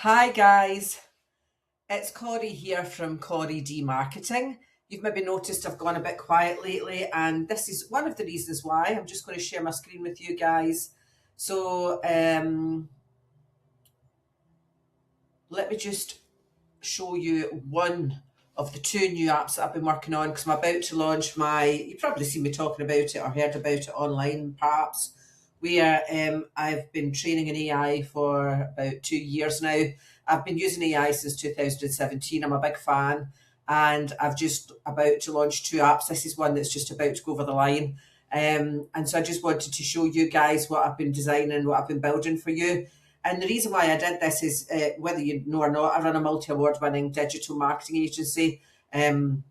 Hi guys, it's Corrie here from Corrie D Marketing. You've maybe noticed I've gone a bit quiet lately, and this is one of the reasons why. I'm just going to share my screen with you guys. So let me just show you one of the two new apps that I've been working on because I'm about to launch you've probably seen me talking about it or heard about it online perhaps, where I've been training in AI for about 2 years now. I've been using AI since 2017. I'm a big fan, and I've just about to launch two apps. This is one that's just about to go over the line. And so I just wanted to show you guys what I've been designing, what I've been building for you. And the reason why I did this is, whether you know or not, I run a multi-award winning digital marketing agency, an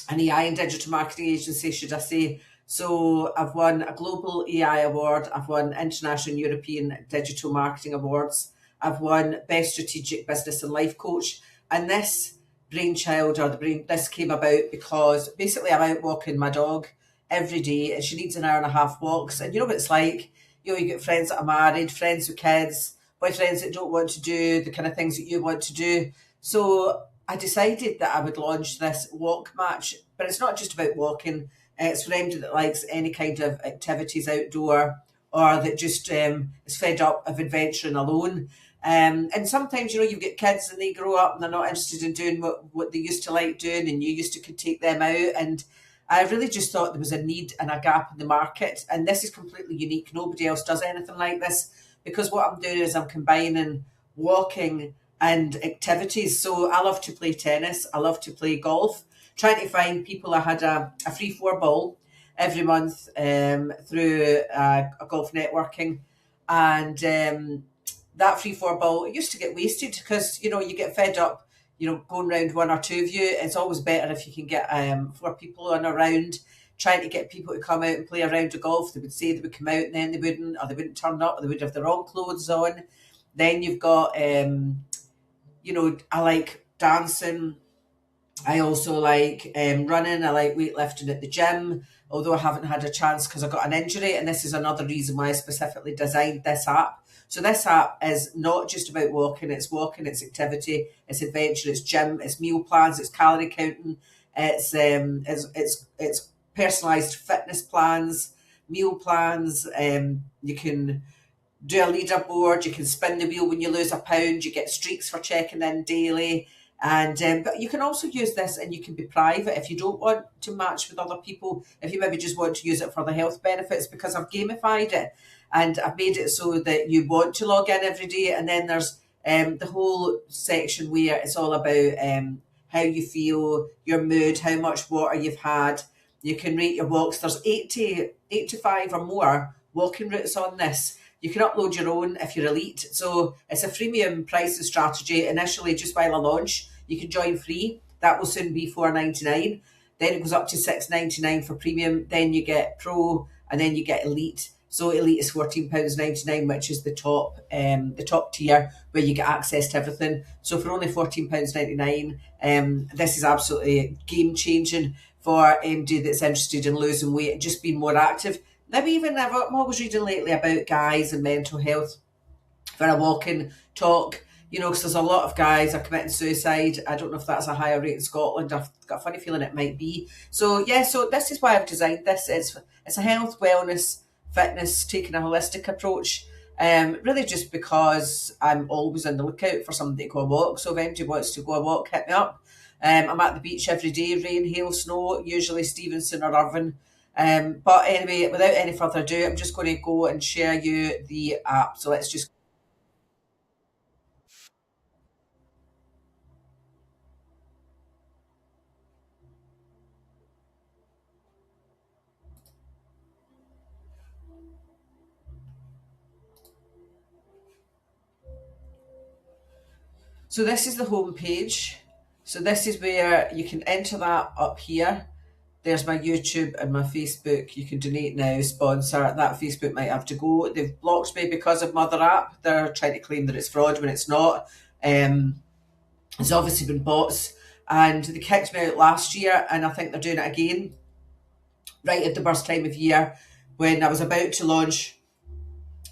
AI and digital marketing agency, should I say. So I've won a global AI award. I've won international and European digital marketing awards. I've won best strategic business and life coach. And this this came about because basically I'm out walking my dog every day, and she needs an hour and a half walks. And you know what it's like? You get friends that are married, friends with kids, boyfriends that don't want to do the kind of things that you want to do. So I decided that I would launch this WALK.MATCH, but it's not just about walking. It's for anybody that likes any kind of activities outdoor, or that just is fed up of adventuring alone. And sometimes, you get kids and they grow up and they're not interested in doing what they used to like doing, and you used to could take them out. And I really just thought there was a need and a gap in the market. And this is completely unique. Nobody else does anything like this, because what I'm doing is I'm combining walking and activities. So I love to play tennis. I love to play golf. Trying to find people. I had a free four ball every month through a golf networking. And that free four ball, it used to get wasted because, you get fed up, going round one or two of you. It's always better if you can get four people on a round, trying to get people to come out and play a round of golf. They would say they would come out and then they wouldn't, or they wouldn't turn up, or they would have the wrong clothes on. Then you've got, I like dancing. I also like running. I like weightlifting at the gym, although I haven't had a chance because I got an injury. And this is another reason why I specifically designed this app. So this app is not just about walking. It's walking, it's activity, it's adventure, it's gym, it's meal plans, it's calorie counting, it's personalised fitness plans, meal plans. You can do a leaderboard, you can spin the wheel when you lose a pound, you get streaks for checking in daily. And but you can also use this, and you can be private if you don't want to match with other people, if you maybe just want to use it for the health benefits, because I've gamified it and I've made it so that you want to log in every day. And then there's the whole section where it's all about how you feel, your mood, how much water you've had. You can rate your walks. There's 85 or more walking routes on this. You can upload your own if you're elite. So it's a freemium pricing strategy. Initially, just while I launch, you can join free. That will soon be $4.99. Then it goes up to $6.99 for premium. Then you get pro, and then you get elite. So elite is £14.99, which is the top tier, where you get access to everything. So for only £14.99, this is absolutely game changing for anybody that's interested in losing weight and just being more active. Maybe even I'm always reading lately about guys and mental health for a walking talk, because there's a lot of guys are committing suicide. I don't know if that's a higher rate in Scotland. I've got a funny feeling it might be. So yeah, so this is why I've designed this. It's a health, wellness, fitness, taking a holistic approach. Really just because I'm always on the lookout for somebody to go a walk. So if anybody wants to go a walk, hit me up. I'm at the beach every day, rain, hail, snow, usually Stevenson or Irvine. But anyway, without any further ado, I'm just going to go and share you the app. So let's just. So this is the home page. So this is where you can enter that up here. There's my YouTube and my Facebook. You can donate now, sponsor. That Facebook might have to go. They've blocked me because of Mother App. They're trying to claim that it's fraud when it's not. There's obviously been bots, and they kicked me out last year, and I think they're doing it again right at the worst time of year when I was about to launch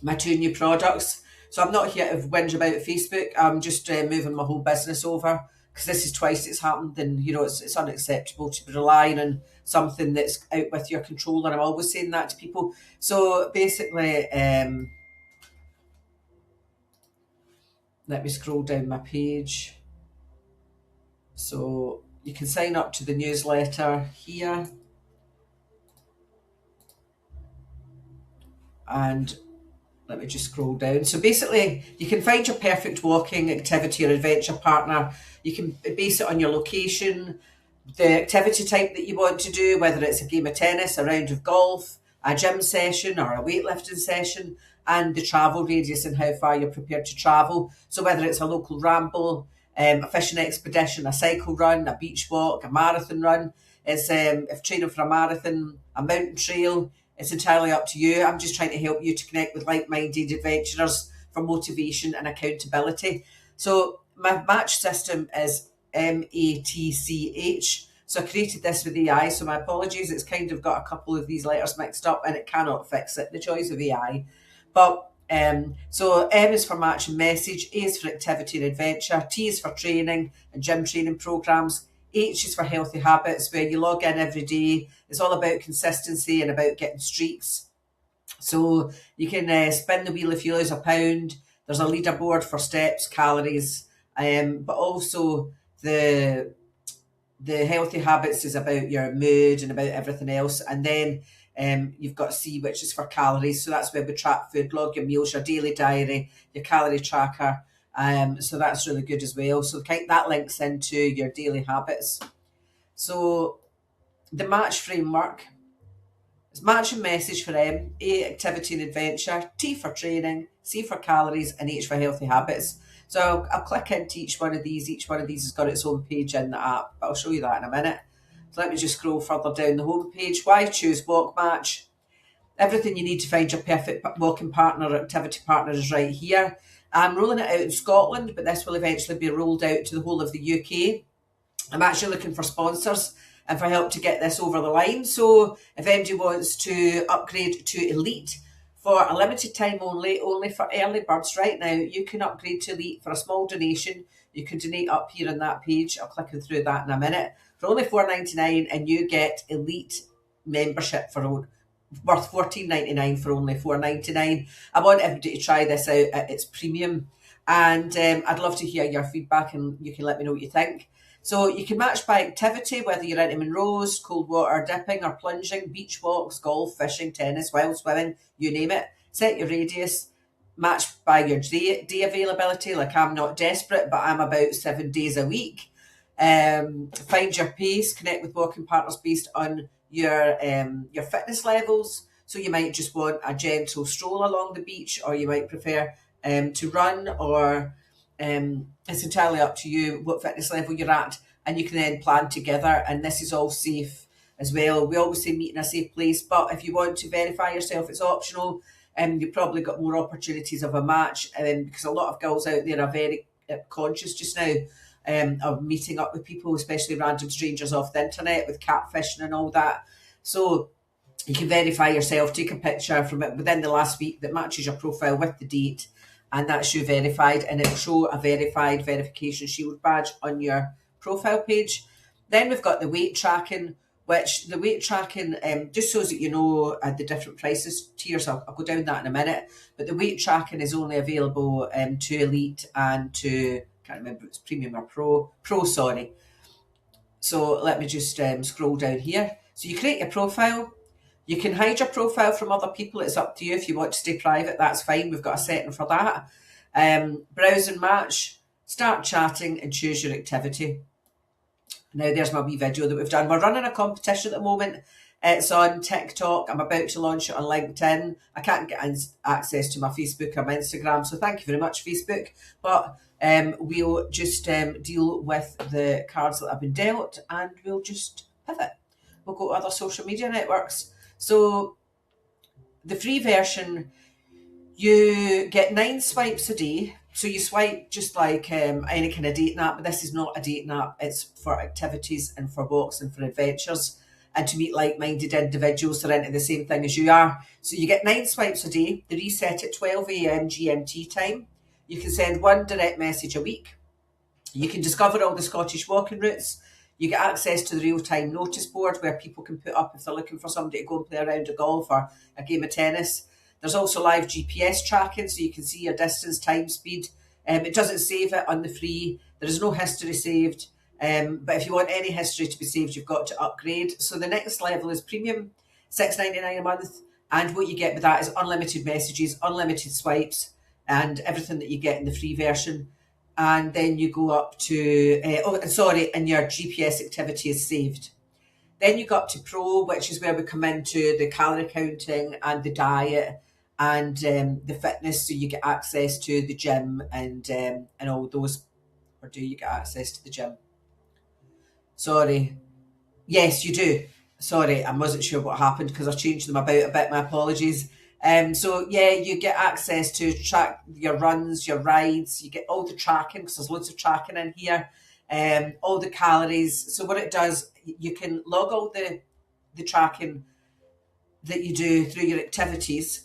my two new products. So I'm not here to whinge about Facebook. I'm just moving my whole business over, because this is twice it's happened, and you know it's unacceptable to be relying on something that's out with your control. And I'm always saying that to people. So basically, let me scroll down my page. So you can sign up to the newsletter here, and let me just scroll down. So basically, you can find your perfect walking activity or adventure partner. You can base it on your location, the activity type that you want to do, whether it's a game of tennis, a round of golf, a gym session, or a weightlifting session, and the travel radius and how far you're prepared to travel. So whether it's a local ramble, a fishing expedition, a cycle run, a beach walk, a marathon run. It's if training for a marathon, a mountain trail, it's entirely up to you. I'm just trying to help you to connect with like-minded adventurers for motivation and accountability. So my match system is MATCH. So I created this with AI. So my apologies, it's kind of got a couple of these letters mixed up and it cannot fix it, the joys of AI. But so M is for match and message, A is for activity and adventure, T is for training and gym training programs, H is for healthy habits, where you log in every day. It's all about consistency and about getting streaks. So you can spin the wheel if you lose a pound. There's a leaderboard for steps, calories, but also the healthy habits is about your mood and about everything else. And then you've got C, which is for calories. So that's where we track food, log your meals, your daily diary, your calorie tracker. So that's really good as well. So that links into your daily habits. So the match framework is match and message for M, A, activity and adventure, T for training, C for calories, and H for healthy habits. So I'll click into each one of these. Each one of these has got its own page in the app, but I'll show you that in a minute. So let me just scroll further down the home page. Why choose WALK.MATCH? Everything you need to find your perfect walking partner or activity partner is right here. I'm rolling it out in Scotland, but this will eventually be rolled out to the whole of the UK. I'm actually looking for sponsors and for help to get this over the line. So if anybody wants to upgrade to Elite for a limited time only for early birds right now, you can upgrade to Elite for a small donation. You can donate up here on that page. I'll click through that in a minute. For only $4.99, and you get Elite membership for worth $14.99 for only $4.99. I want everybody to try this out at its premium, and I'd love to hear your feedback, and you can let me know what you think. So you can match by activity, whether you're into Monroe's, cold water dipping or plunging, beach walks, golf, fishing, tennis, wild swimming, you name it. Set your radius, match by your day availability. Like, I'm not desperate, but I'm about 7 days a week. Find your pace, connect with walking partners based on your fitness levels. So you might just want a gentle stroll along the beach, or you might prefer to run, or it's entirely up to you what fitness level you're at, and you can then plan together. And this is all safe as well. We always say meet in a safe place, but if you want to verify yourself, it's optional. You've probably got more opportunities of a match, because a lot of girls out there are very conscious just now of meeting up with people, especially random strangers off the internet with catfishing and all that. So you can verify yourself, take a picture from it within the last week that matches your profile with the date, and that's you verified, and it'll show a verified verification shield badge on your profile page. Then we've got the weight tracking, which the weight tracking just shows that you know the different prices tiers. I'll go down that in a minute, but the weight tracking is only available to Elite and to, can't remember if it's Premium or Pro, sorry. So let me just scroll down here. So you create your profile. You can hide your profile from other people. It's up to you. If you want to stay private, that's fine. We've got a setting for that. Browse and match, start chatting, and choose your activity. Now there's my wee video that we've done. We're running a competition at the moment. It's on TikTok. I'm about to launch it on LinkedIn. I can't get access to my Facebook or my Instagram, so thank you very much, Facebook. But we'll just deal with the cards that have been dealt, and we'll just pivot. We'll go to other social media networks. So the free version, you get 9 swipes a day. So you swipe just like any kind of dating app, but this is not a dating app. It's for activities and for walks and for adventures. and to meet like-minded individuals that are into the same thing as you are. So you get 9 swipes a day. They reset at 12 a.m. GMT time. You can send 1 direct message a week. You can discover all the Scottish walking routes. You get access to the real-time notice board where people can put up if they're looking for somebody to go and play a round of golf or a game of tennis. There's also live GPS tracking, so you can see your distance, time, speed. It doesn't save it on the free. There is no history saved. But if you want any history to be saved, you've got to upgrade. So the next level is premium, $6.99 a month. And what you get with that is unlimited messages, unlimited swipes, and everything that you get in the free version. And then you go up to, and your GPS activity is saved. Then you go up to Pro, which is where we come into the calorie counting and the diet and the fitness. So you get access to the gym and all those. Or do you get access to the gym? Sorry. Yes, you do. Sorry, I wasn't sure what happened because I changed them about a bit. My apologies. So yeah, you get access to track your runs, your rides. You get all the tracking because there's loads of tracking in here. All the calories. So what it does, you can log all the tracking that you do through your activities.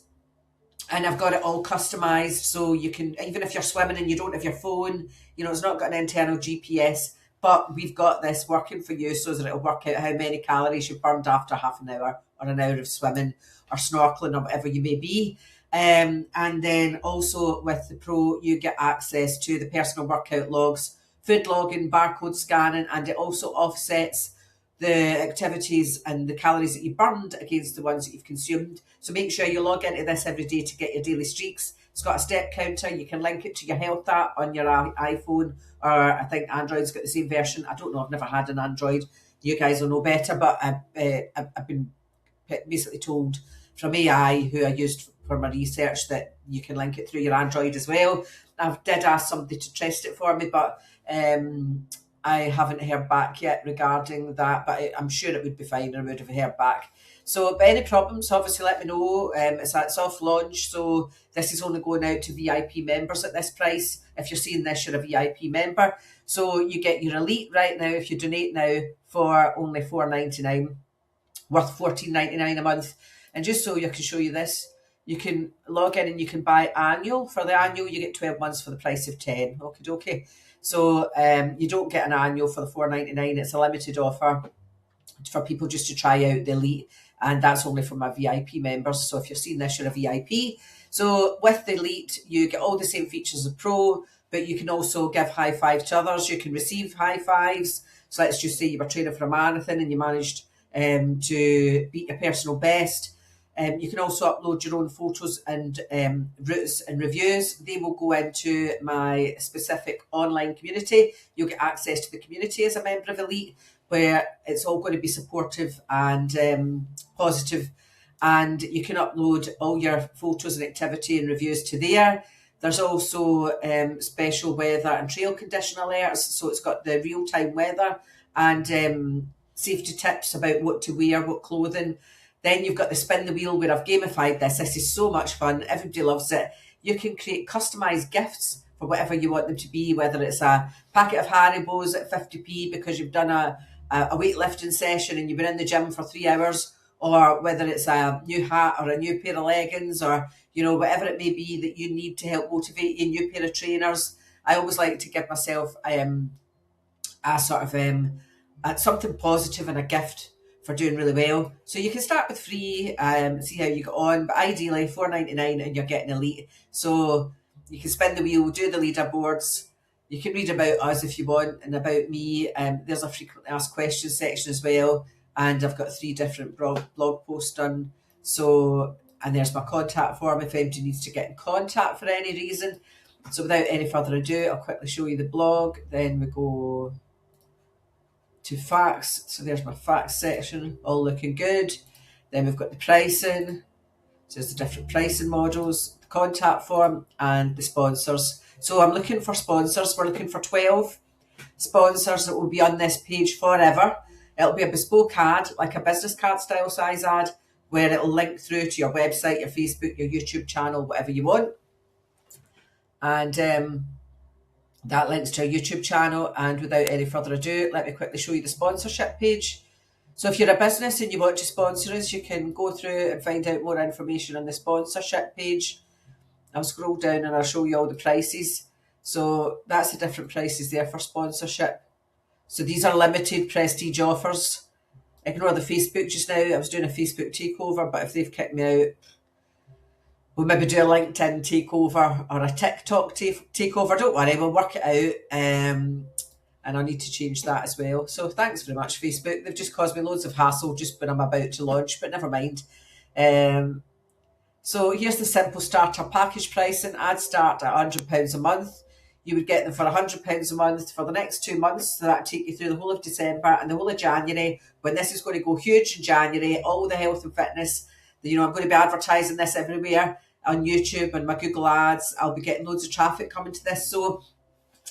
And I've got it all customized, so you can, even if you're swimming and you don't have your phone, it's not got an internal GPS, but we've got this working for you so that it'll work out how many calories you've burned after half an hour or an hour of swimming or snorkeling or whatever you may be. And then also with the Pro, you get access to the personal workout logs, food logging, barcode scanning, and it also offsets the activities and the calories that you burned against the ones that you've consumed. So make sure you log into this every day to get your daily streaks. It's got a step counter. You can link it to your health app on your iPhone, or I think Android's got the same version. I don't know. I've never had an Android. You guys will know better, but I've been basically told from AI, who I used for my research, that you can link it through your Android as well. I did ask somebody to test it for me, but I haven't heard back yet regarding that, but I'm sure it would be fine. I would have heard back. So, but any problems, obviously let me know. It's soft launch, so this is only going out to VIP members at this price. If you're seeing this, you're a VIP member. So you get your Elite right now, if you donate now, for only $4.99, worth $14.99 a month. And just so I can show you this, you can log in and you can buy annual. For the annual, you get 12 months for the price of 10. Okay. So you don't get an annual for the $4.99. It's a limited offer for people just to try out the Elite, and that's only for my VIP members. So if you're seeing this, you're a VIP. So with the Elite, you get all the same features as Pro, but you can also give high fives to others. You can receive high fives. So let's just say you were training for a marathon and you managed to beat your personal best. You can also upload your own photos and routes and reviews. They will go into my specific online community. You'll get access to the community as a member of Elite, where it's all going to be supportive and positive. And you can upload all your photos and activity and reviews to there. There's also special weather and trail condition alerts. So it's got the real-time weather and safety tips about what to wear, what clothing. Then you've got the spin the wheel, where I've gamified this. This is so much fun. Everybody loves it. You can create customised gifts for whatever you want them to be, whether it's a packet of Haribos at 50p because you've done a weightlifting session and you've been in the gym for 3 hours, or whether it's a new hat or a new pair of leggings, or whatever it may be that you need to help motivate you, a new pair of trainers. I always like to give myself a sort of something positive and a gift for doing really well. So you can start with free, see how you get on, but ideally $4.99 and you're getting Elite. So you can spin the wheel, do the leaderboards. You can read about us if you want and about me. There's a frequently asked questions section as well, and I've got 3 different blog posts done. So, and there's my contact form if anybody needs to get in contact for any reason. So without any further ado, I'll quickly show you the blog. Then we go to facts. So there's my facts section, all looking good. Then we've got the pricing. So there's the different pricing models, the contact form, and the sponsors. So I'm looking for sponsors. We're looking for 12 sponsors that will be on this page forever. It'll be a bespoke ad, like a business card style size ad, where it'll link through to your website, your Facebook, your YouTube channel, whatever you want. And that links to our YouTube channel. And without any further ado, let me quickly show you the sponsorship page. So if you're a business and you want to sponsor us, you can go through and find out more information on the sponsorship page. I'll scroll down and I'll show you all the prices. So that's the different prices there for sponsorship. So these are limited prestige offers. Ignore the Facebook just now. I was doing a Facebook takeover, but if they've kicked me out, we'll maybe do a LinkedIn takeover or a TikTok takeover. Don't worry, we'll work it out. And I need to change that as well. So thanks very much, Facebook. They've just caused me loads of hassle just when I'm about to launch, but never mind. So here's the simple starter package pricing. Ads start at £100 a month. You would get them for £100 a month for the next 2 months. So that take you through the whole of December and the whole of January, when this is going to go huge in January. All the health and fitness, I'm going to be advertising this everywhere on YouTube and my Google ads. I'll be getting loads of traffic coming to this. So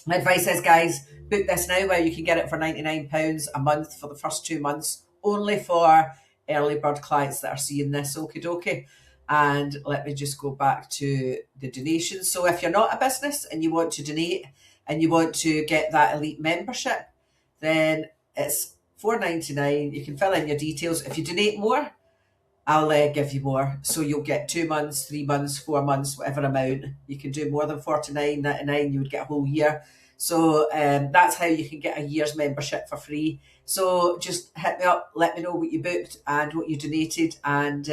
my advice is, guys, book this now where you can get it for £99 a month for the first 2 months, only for early bird clients that are seeing this. Okie dokie. And let me just go back to the donations. So if you're not a business and you want to donate and you want to get that elite membership, then it's $4.99. You can fill in your details. If you donate more, I'll give you more. So you'll get 2 months, 3 months, 4 months, whatever amount. You can do more than $49.99. You would get a whole year. So that's how you can get a year's membership for free. So just hit me up, let me know what you booked and what you donated, and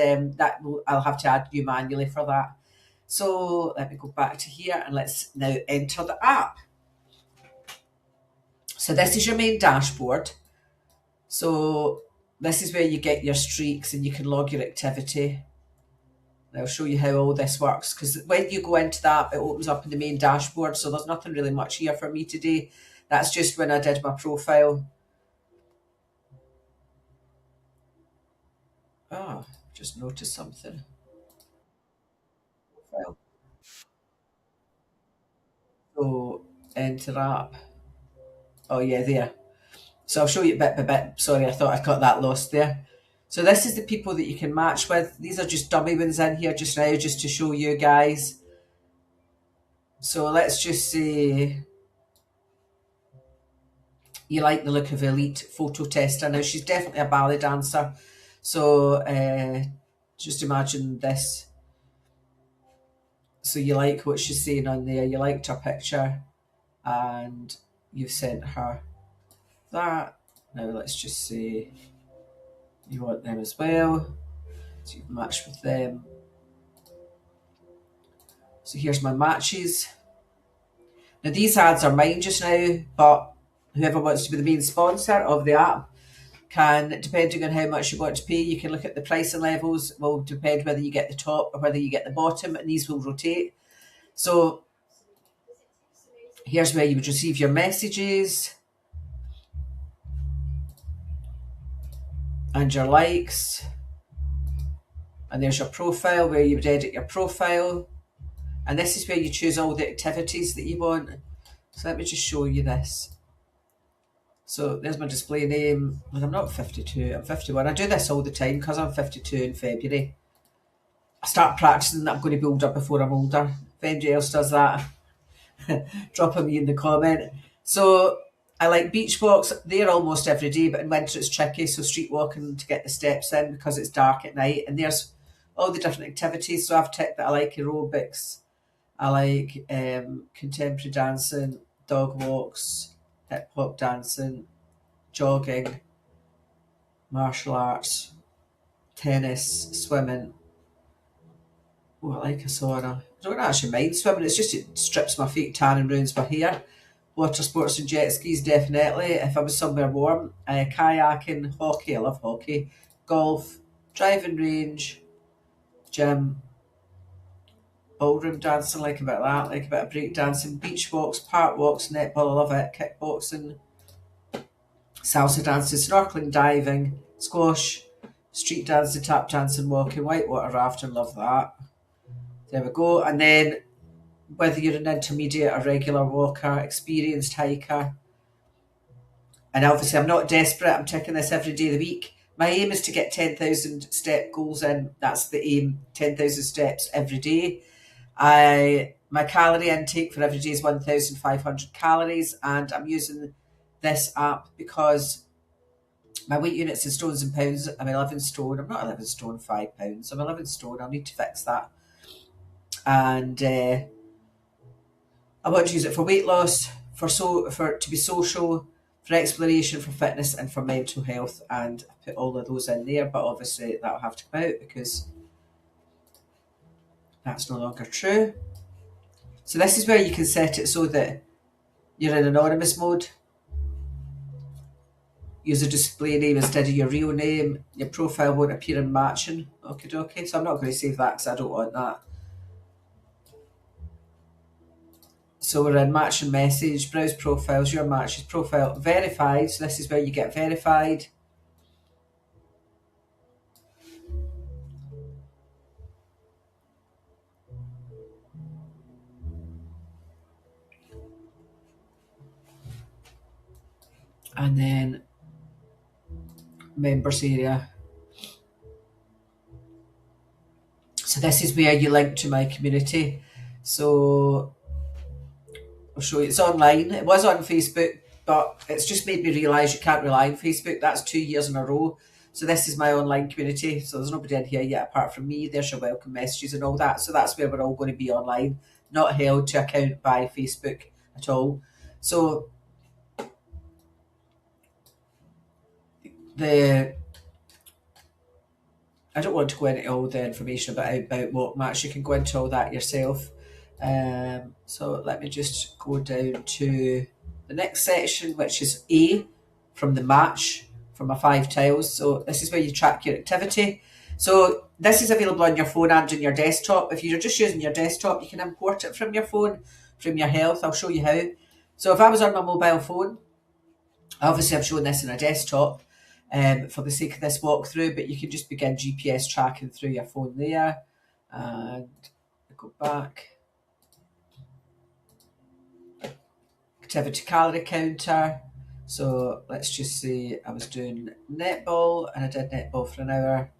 I'll have to add you manually for that. So let me go back to here and let's now enter the app. So this is your main dashboard. So this is where you get your streaks and you can log your activity. I'll show you how all this works, because when you go into that, it opens up in the main dashboard. So there's nothing really much here for me today. That's just when I did my profile. Oh, just noticed something. Well, so enter app. Oh yeah, there. So I'll show you bit by bit. Sorry, I thought I got that lost there. So this is the people that you can match with. These are just dummy ones in here just now, just to show you guys. So let's just say you like the look of elite photo tester. Now she's definitely a ballet dancer. So just imagine this. So you like what she's saying on there. You liked her picture and you've sent her that. Now let's just say you want them as well. So you've matched with them. So here's my matches. Now these ads are mine just now, but whoever wants to be the main sponsor of the app can, depending on how much you want to pay, you can look at the pricing levels. It will depend whether you get the top or whether you get the bottom, and these will rotate. So here's where you would receive your messages and your likes. And there's your profile, where you would edit your profile. And this is where you choose all the activities that you want. So let me just show you this. So there's my display name. And I'm not 52, I'm 51. I do this all the time because I'm 52 in February. I start practicing that I'm going to be older before I'm older. If anybody else does that, drop a me in the comment. So I like beach walks. They're almost every day, but in winter it's tricky. So street walking to get the steps in because it's dark at night. And there's all the different activities. So I've ticked that I like aerobics. I like contemporary dancing, dog walks, hip hop dancing, jogging, martial arts, tennis, swimming. Oh, I like a sauna. I don't actually mind swimming. It's just it strips my feet tan and ruins my hair. Water sports and jet skis, definitely. If I was somewhere warm, kayaking, hockey. I love hockey. Golf, driving range, gym, ballroom dancing, like a bit of that, like a bit of break dancing, beach walks, park walks, netball, I love it, kickboxing, salsa dancing, snorkeling, diving, squash, street dancing, tap dancing, walking, whitewater rafting, love that. There we go. And then whether you're an intermediate or regular walker, experienced hiker, and obviously I'm not desperate, I'm ticking this every day of the week. My aim is to get 10,000 step goals in. That's the aim, 10,000 steps every day. My calorie intake for every day is 1,500 calories, and I'm using this app because My weight units in stones and pounds, I'm 11 stone. I'm not 11 stone, 5 pounds. I'm 11 stone. I'll need to fix that. And I want to use it for weight loss, for to be social, for exploration, for fitness, and for mental health. And I put all of those in there, but obviously that'll have to come out because that's no longer true. So this is where you can set it so that you're in anonymous mode. Use a display name instead of your real name. Your profile won't appear in matching. Okie dokie. So I'm not going to save that because I don't want that. So we're in matching message, browse profiles, your matches, profile, verified. So this is where you get verified. And then members area. So this is where you link to my community. So I'll show you. It's online. It was on Facebook, but it's just made me realise you can't rely on Facebook. That's 2 years in a row. So this is my online community. So there's nobody in here yet apart from me. There's your welcome messages and all that. So that's where we're all going to be online, not held to account by Facebook at all. So I don't want to go into all the information about WALK.MATCH. You can go into all that yourself. So let me just go down to the next section, which is A, from the match, from my 5 tiles. So this is where you track your activity. So this is available on your phone and on your desktop. If you're just using your desktop, you can import it from your phone, from your health. I'll show you how. So if I was on my mobile phone, obviously I'm showing this in a desktop for the sake of this walkthrough, but you can just begin GPS tracking through your phone there. And go back. Activity calorie counter. So let's just say I was doing netball and I did netball for an hour.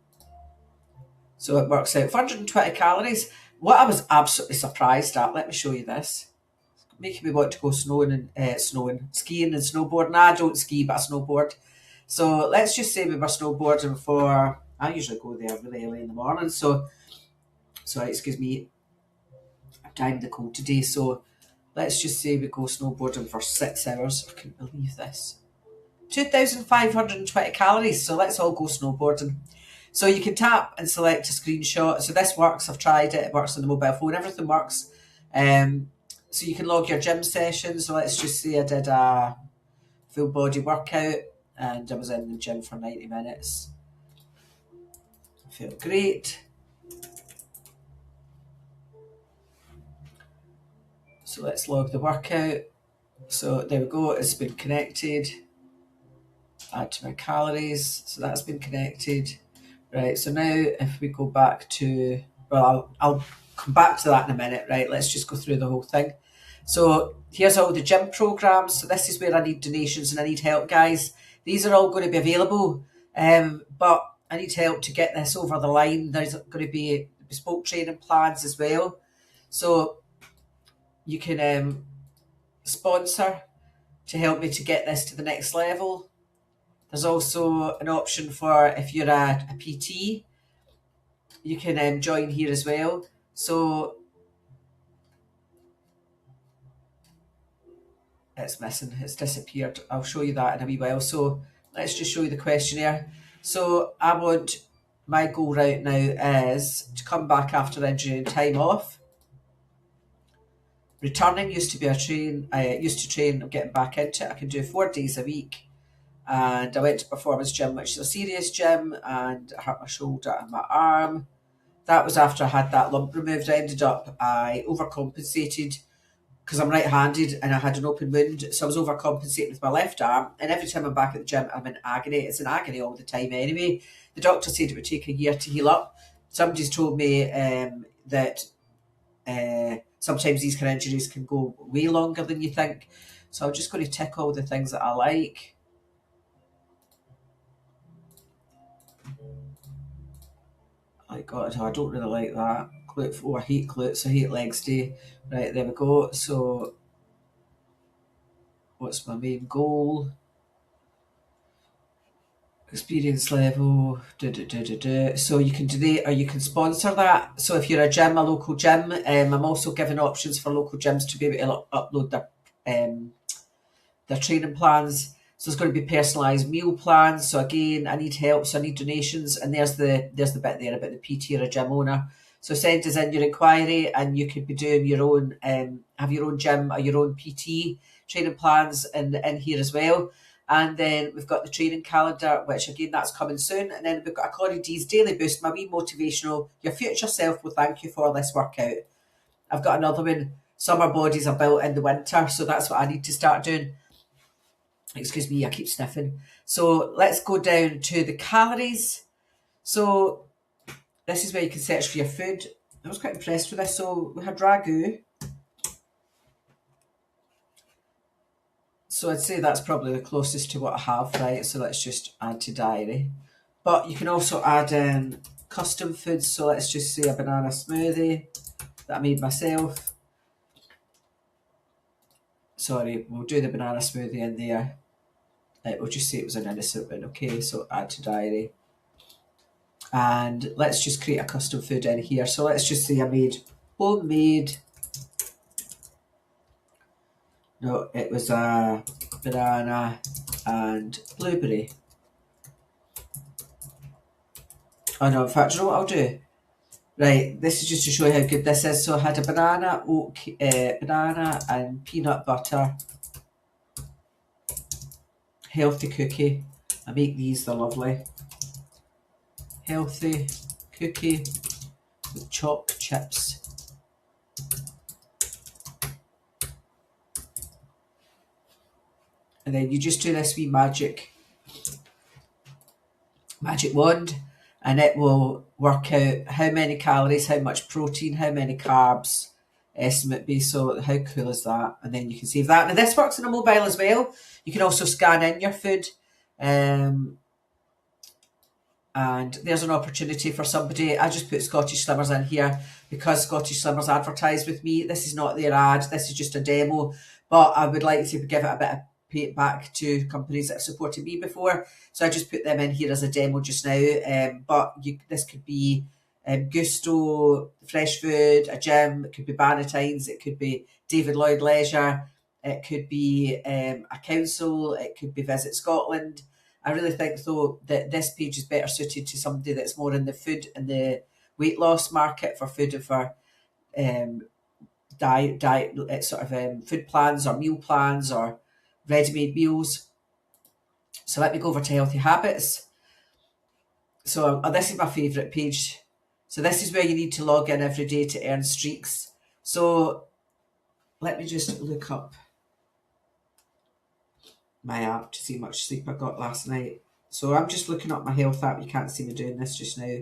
So it works out 420 calories. What I was absolutely surprised at, let me show you this. It's making me want to go skiing and snowboarding. I don't ski, but I snowboard. So let's just say we were snowboarding for, I usually go there really early in the morning. So, sorry, excuse me, I'm dying the cold today. So let's just say we go snowboarding for 6 hours. I couldn't believe this. 2,520 calories. So let's all go snowboarding. So you can tap and select a screenshot. So this works. I've tried it. It works on the mobile phone. Everything works. So you can log your gym sessions. So let's just say I did a full body workout and I was in the gym for 90 minutes. I felt great. So let's log the workout. So there we go. It's been connected. Add to my calories. So that's been connected. Right, so now if we go back to, well, I'll come back to that in a minute, right? Let's just go through the whole thing. So here's all the gym programs. So this is where I need donations and I need help, guys. These are all going to be available, but I need help to get this over the line. There's going to be bespoke training plans as well. So you can sponsor to help me to get this to the next level. There's also an option for if you're a PT, you can join here as well. So it's missing, it's disappeared. I'll show you that in a wee while. So let's just show you the questionnaire. So my goal right now is to come back after injury and time off. Returning used to be I used to train, I'm getting back into it. I can do 4 days a week. And I went to Performance Gym, which is a serious gym, and I hurt my shoulder and my arm. That was after I had that lump removed. I overcompensated because I'm right-handed and I had an open wound. So I was overcompensating with my left arm. And every time I'm back at the gym, I'm in agony. It's in agony all the time anyway. The doctor said it would take a year to heal up. Somebody's told me that sometimes these kind of injuries can go way longer than you think. So I'm just going to tick all the things that I like. I don't really like that. I hate glutes, I hate legs day. Right, there we go. So what's my main goal? experience level, so you can donate or you can sponsor that. So if you're a gym, a local gym, I'm also giving options for local gyms to be able to upload their training plans. So it's going to be personalised meal plans. So again, I need help, so I need donations. And there's the bit there about the PT or a gym owner. So send us in your inquiry, and you could be doing your own, have your own gym or your own PT training plans in here as well. And then we've got the training calendar, which again, that's coming soon. And then we've got a Corrie D's Daily Boost, my wee motivational, your future self will thank you for this workout. I've got another one, summer bodies are built in the winter. So that's what I need to start doing. Excuse me, I keep sniffing. So let's go down to the calories. So this is where you can search for your food. I was quite impressed with this. So we had ragu. So I'd say that's probably the closest to what I have, right? So let's just add to diary. But you can also add in custom foods. So let's just say a banana smoothie that I made myself. Sorry, we'll do the banana smoothie in there. We'll just say it was an innocent one. Okay, so add to diary. And let's just create a custom food in here. So let's just say I made homemade. No, it was a banana and blueberry. Oh no, in fact, you know what I'll do? Right, this is just to show you how good this is. So I had a banana, banana and peanut butter healthy cookie. I make these, they're lovely. Healthy cookie with chopped chips. And then you just do this wee magic wand, and it will work out how many calories, how much protein, how many carbs, estimate be. So how cool is that? And then you can save that. Now this works on a mobile as well. You can also scan in your food. And there's an opportunity for somebody. I just put Scottish Slimmers in here because Scottish Slimmers advertise with me. This is not their ad. This is just a demo. But I would like to give it a bit of pay back to companies that have supported me before. So I just put them in here as a demo just now. But this could be Gusto, Fresh Food, a gym. It could be Bannatynes. It could be David Lloyd Leisure. It could be a council. It could be Visit Scotland. I really think, though, that this page is better suited to somebody that's more in the food and the weight loss market for food and for diet sort of food plans or meal plans or ready-made meals. So let me go over to healthy habits. So this is my favourite page. So this is where you need to log in every day to earn streaks. So let me just look up my app to see how much sleep I got last night. So I'm just looking up my health app. You can't see me doing this just now.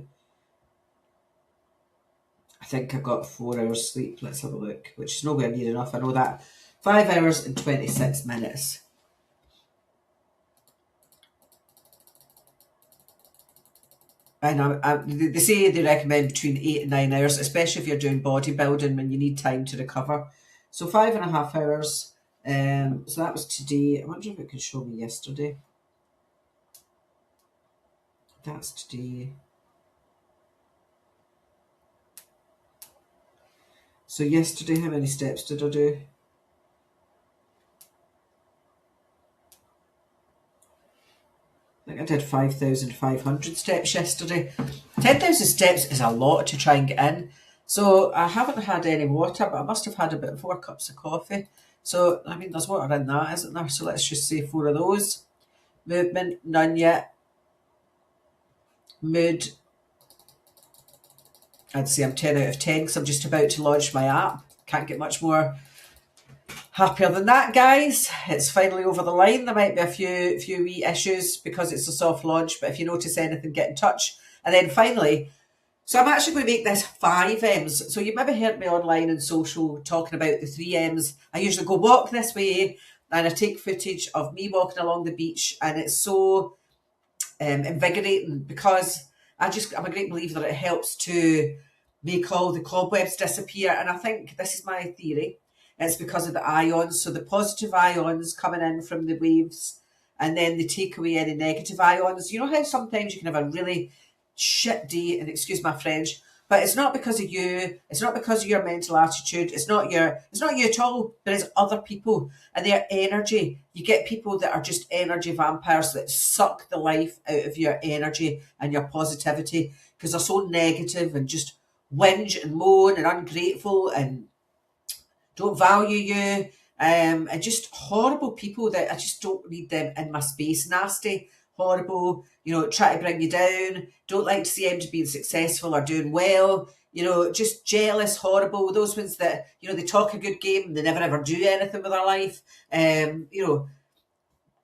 I think I got 4 hours sleep. Let's have a look, which is nowhere near enough. I know that. 5 hours and 26 minutes. And they say they recommend between 8 and 9 hours, especially if you're doing bodybuilding when you need time to recover. So 5.5 hours. So that was today. I wonder if it could show me yesterday. That's today. So yesterday, how many steps did I do? I think I did 5,500 steps yesterday. 10,000 steps is a lot to try and get in. So I haven't had any water, but I must have had about 4 cups of coffee. So, I mean, there's water in that, isn't there? So let's just say 4 of those. Movement, none yet. Mood, I'd say I'm 10 out of 10 because I'm just about to launch my app. Can't get much more happier than that, guys. It's finally over the line. There might be a few wee issues because it's a soft launch, but if you notice anything, get in touch. And then finally, so I'm actually going to make this 5 M's. So you've maybe heard me online and social talking about the 3 M's. I usually go walk this way and I take footage of me walking along the beach, and it's so invigorating because I'm a great believer that it helps to make all the cobwebs disappear. And I think this is my theory. It's because of the ions. So the positive ions coming in from the waves and then they take away any negative ions. You know how sometimes you can have a really shit day, and excuse my French, but it's not because of you, it's not because of your mental attitude, it's not you at all, but it's other people and their energy. You get people that are just energy vampires that suck the life out of your energy and your positivity because they're so negative and just whinge and moan and ungrateful and don't value you, and just horrible people that I just don't need them in my space. Nasty, horrible, try to bring you down, don't like to see them being successful or doing well, just jealous, horrible, those ones that, they talk a good game and they never ever do anything with their life.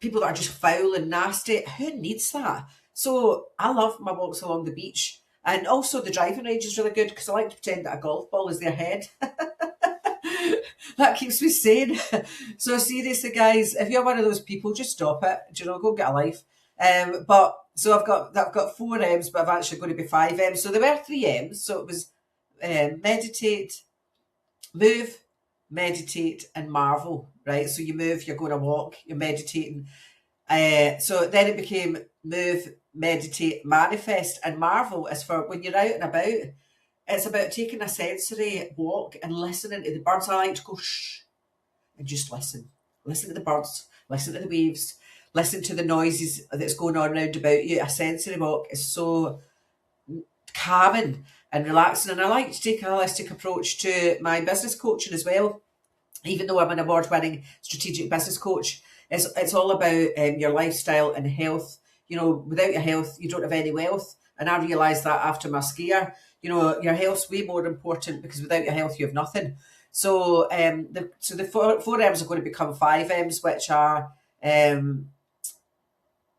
People that are just foul and nasty. Who needs that? So I love my walks along the beach. And also the driving range is really good because I like to pretend that a golf ball is their head. That keeps me sane. So seriously, guys, if you're one of those people, just stop it. Go get a life. But so I've got 4 M's, but I've actually going to be 5 M's. So there were 3 M's. So it was meditate, move, meditate, and marvel. Right. So you move, you're going to walk, you're meditating. So then it became move, meditate, manifest, and marvel is for when you're out and about. It's about taking a sensory walk and listening to the birds. I like to go shh and just listen. Listen to the birds, listen to the waves, listen to the noises that's going on around about you. A sensory walk is so calming and relaxing. And I like to take a holistic approach to my business coaching as well. Even though I'm an award-winning strategic business coach, it's all about your lifestyle and health. Without your health, you don't have any wealth. And I realised that after my scare. Your health's way more important because without your health, you have nothing. So the 4 M's are going to become 5 M's, which are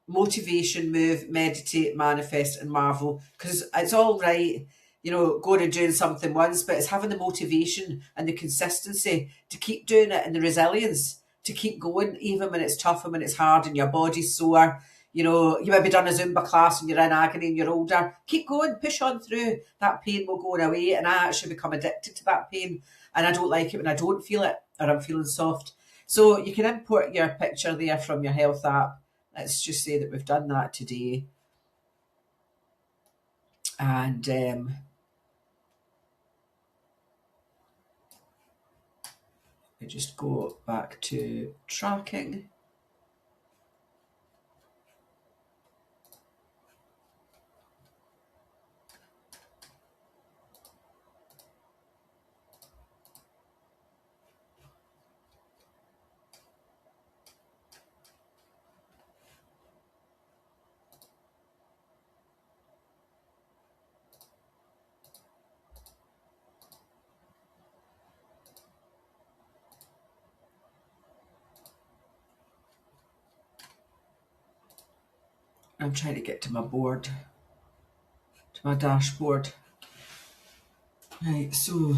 motivation, move, meditate, manifest, and marvel. Because it's all right, going and doing something once, but it's having the motivation and the consistency to keep doing it and the resilience to keep going, even when it's tough and when it's hard and your body's sore. You might be done a Zumba class and you're in agony and you're older. Keep going, push on through. That pain will go away. And I actually become addicted to that pain. And I don't like it when I don't feel it or I'm feeling soft. So you can import your picture there from your health app. Let's just say that we've done that today. And we just go back to tracking. I'm trying to get to my board, to my dashboard. Right, so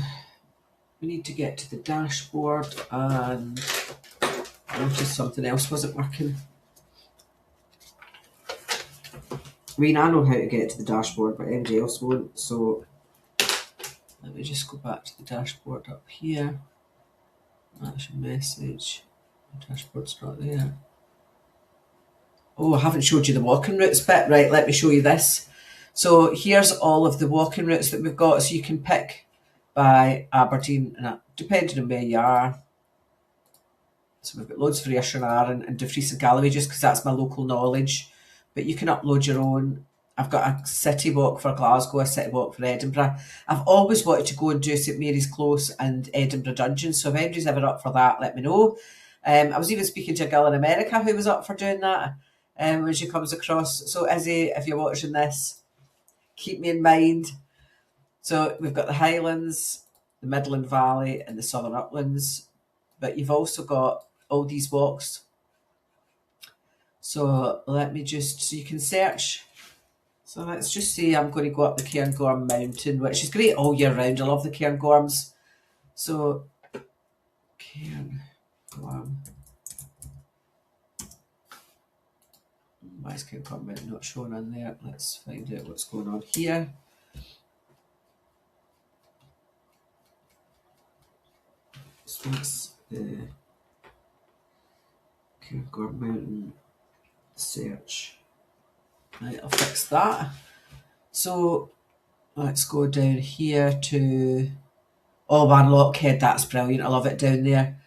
we need to get to the dashboard, and I noticed something else wasn't working. I mean, I know how to get to the dashboard, but anybody else won't. So let me just go back to the dashboard up here. That's your message. The dashboard's not there. Oh, I haven't showed you the walking routes bit. Right, let me show you this. So here's all of the walking routes that we've got. So you can pick by Aberdeen, and depending on where you are. So we've got loads for Ayrshire and Dumfries and Galloway, just because that's my local knowledge. But you can upload your own. I've got a city walk for Glasgow, a city walk for Edinburgh. I've always wanted to go and do St Mary's Close and Edinburgh Dungeon. So if anybody's ever up for that, let me know. I was even speaking to a girl in America who was up for doing that when she comes across. So Izzy, if you're watching this, keep me in mind. So we've got the Highlands, the Midland Valley and the Southern Uplands. But you've also got all these walks. So let me so you can search. So let's just say I'm going to go up the Cairngorm Mountain, which is great all year round. I love the Cairngorms. So Cairngorm. Why is Cairngorm Mountain not shown on there? Let's find out what's going on here. So that's the Cairngorm Mountain. search. Right, I'll fix that. So let's go down here to, oh man, Lockhead, that's brilliant. I love it down there.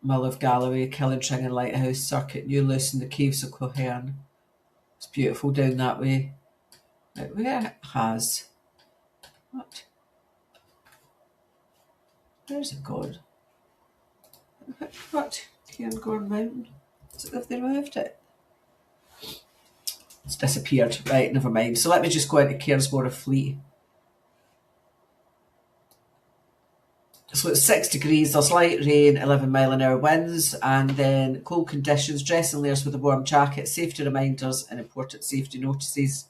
Mill of Galloway, Killintring and Lighthouse Circuit, New Luce and the Caves of Cohern. It's beautiful down that way. Right, where has, what? Where's it gone? What? Cairngorm Mountain? Have they removed it? It's disappeared. Right, never mind. So let me just go into Cairnsmore of Fleet. So it's 6 degrees, there's light rain, 11-mile-an-hour winds, and then cold conditions, dress in layers with a warm jacket, safety reminders and important safety notices.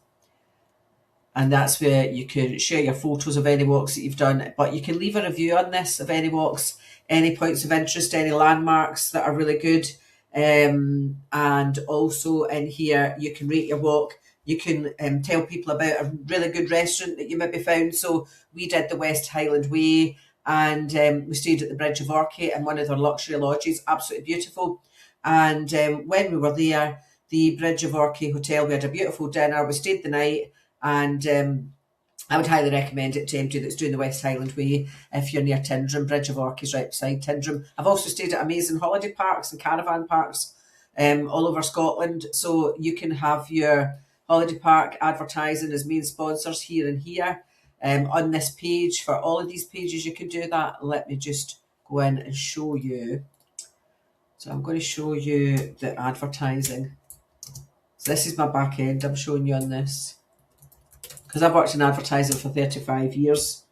And that's where you can share your photos of any walks that you've done, but you can leave a review on this of any walks, any points of interest, any landmarks that are really good. And also in here, you can rate your walk. You can tell people about a really good restaurant that you maybe found. So we did the West Highland Way, and we stayed at the Bridge of Orchy in one of their luxury lodges, absolutely beautiful. And when we were there, the Bridge of Orchy Hotel, we had a beautiful dinner, we stayed the night, and I would highly recommend it to anybody that's doing the West Highland Way if you're near Tyndrum. Bridge of Orchy's right beside Tyndrum. I've also stayed at amazing holiday parks and caravan parks all over Scotland, so you can have your holiday park advertising as main sponsors here and here. On this page, for all of these pages, you can do that. Let me just go in and show you. So I'm going to show you the advertising. So this is my back end I'm showing you on this, because I've worked in advertising for 35 years.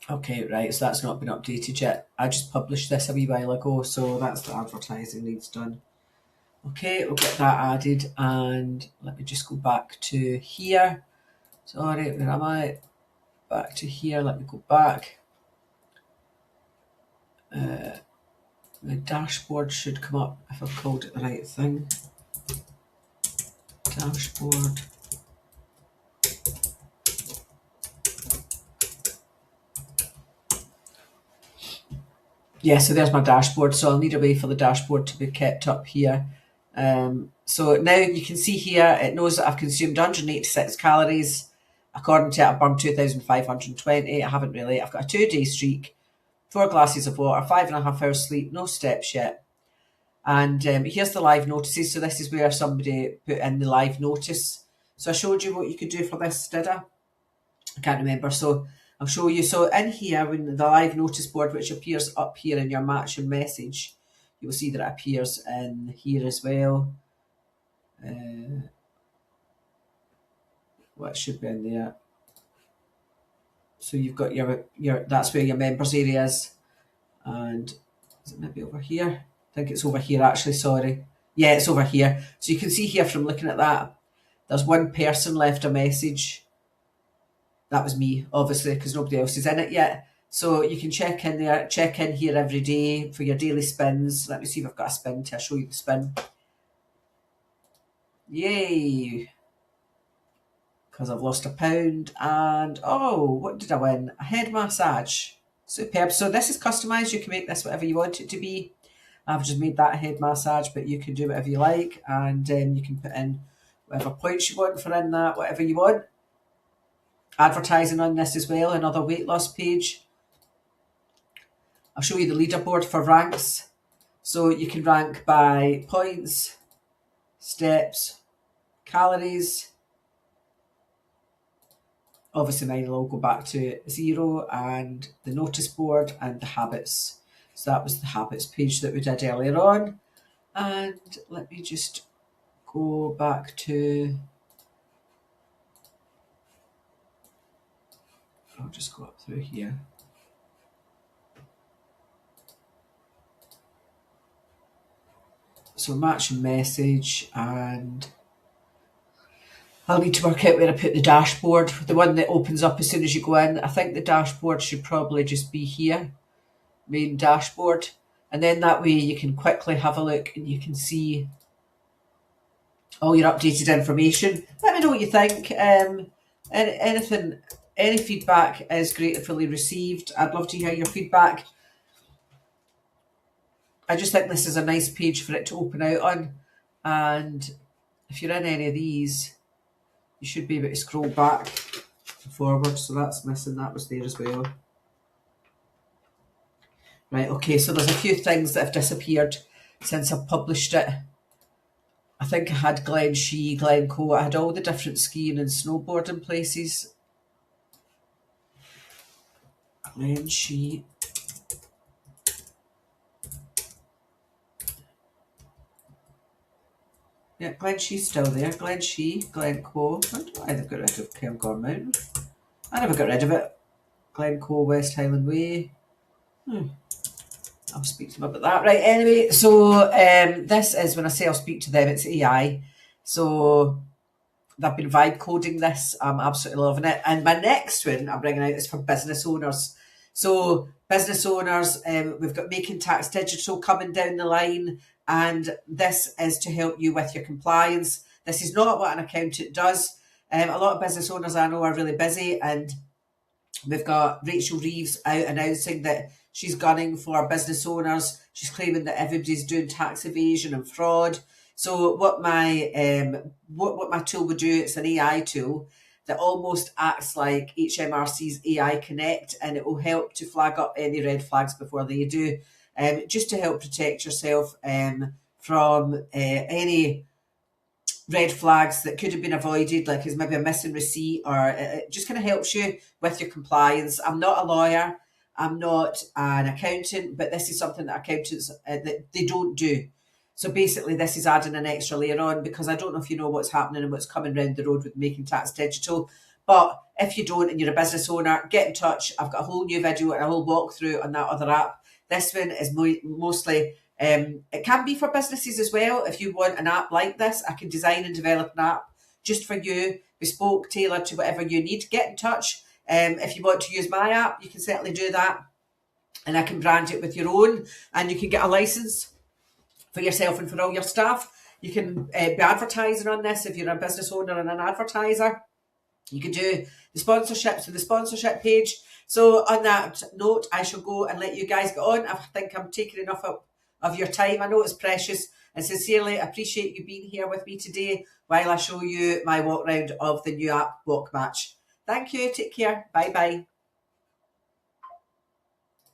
Okay, right, so that's not been updated yet. I just published this a wee while ago, so that's the advertising needs done. Okay, we'll get that added, and let me just go back to here. Sorry, where am I? Back to here, let me go back. The dashboard should come up if I've called it the right thing. Dashboard. Yeah, so there's my dashboard. So I'll need a way for the dashboard to be kept up here. So now you can see here, it knows that I've consumed 186 calories. According to it, I've burned 2,520. I haven't really. I've got a 2-day streak, 4 glasses of water, 5.5 hours sleep, no steps yet. And here's the live notices. So this is where somebody put in the live notice. So I showed you what you could do for this, did I? I can't remember. So I'll show you. So in here, when the live notice board, which appears up here in your match and message, you will see that it appears in here as well. What should be in there? So you've got your that's where your members area is. And is it maybe over here? I think it's over here actually, sorry. Yeah, it's over here. So you can see here from looking at that, there's one person left a message. That was me, obviously, because nobody else is in it yet. So you can check in there, check in here every day for your daily spins. Let me see if I've got a spin to show you the spin. Yay! Because I've lost £1. And, oh, what did I win? A head massage. Superb. So this is customised. You can make this whatever you want it to be. I've just made that a head massage, but you can do whatever you like. And you can put in whatever points you want for in that, whatever you want. Advertising on this as well, another weight loss page. I'll show you the leaderboard for ranks. So you can rank by points, steps, calories. Obviously mine will all go back to 0, and the notice board and the habits. So that was the habits page that we did earlier on. And let me just go back to, I'll just go up through here. So match and message, and I'll need to work out where I put the dashboard, the one that opens up as soon as you go in. I think the dashboard should probably just be here, main dashboard. And then that way you can quickly have a look and you can see all your updated information. Let me know what you think. Anything, any feedback is gratefully received. I'd love to hear your feedback. I just think this is a nice page for it to open out on. And if you're in any of these, you should be able to scroll back and forward. So that's missing. That was there as well. Right, okay, so there's a few things that have disappeared since I've published it. I think I had Glen Shee, Glencoe, I had all the different skiing and snowboarding places. Glen Shee. Yeah, Glen Shee's still there. Glen Shee, Glencoe. I don't know why they've got rid of Cairngorm Mountain. I never got rid of it. Glencoe, West Highland Way. I'll speak to them about that. Right, anyway, so this is, when I say I'll speak to them, it's AI. So they've been vibe coding this. I'm absolutely loving it. And my next one I'm bringing out is for business owners. So business owners, we've got Making Tax Digital coming down the line, and this is to help you with your compliance. This is not what an accountant does. A lot of business owners I know are really busy, and we've got Rachel Reeves out announcing that she's gunning for business owners. She's claiming that everybody's doing tax evasion and fraud. So what my tool would do, it's an AI tool that almost acts like HMRC's AI Connect, and it will help to flag up any red flags before they do, just to help protect yourself from any red flags that could have been avoided, like is maybe a missing receipt, or it just kind of helps you with your compliance. I'm not a lawyer, I'm not an accountant, but this is something that accountants that they don't do. So basically this is adding an extra layer on, because I don't know if you know what's happening and what's coming round the road with Making Tax Digital, but if you don't and you're a business owner, get in touch. I've got a whole new video and a whole walkthrough on that other app. This one is mostly it can be for businesses as well. If you want an app like this, I can design and develop an app just for you, bespoke, tailored to whatever you need. Get in touch. If you want to use my app, you can certainly do that, and I can brand it with your own, and you can get a license for yourself and for all your staff. You can be advertising on this if you're a business owner and an advertiser. You can do the sponsorships with the sponsorship page. So on that note, I shall go and let you guys get on. I think I'm taking enough up of your time. I know it's precious, and sincerely appreciate you being here with me today while I show you my walk round of the new app WALK.MATCH. Thank you. Take care. Bye bye.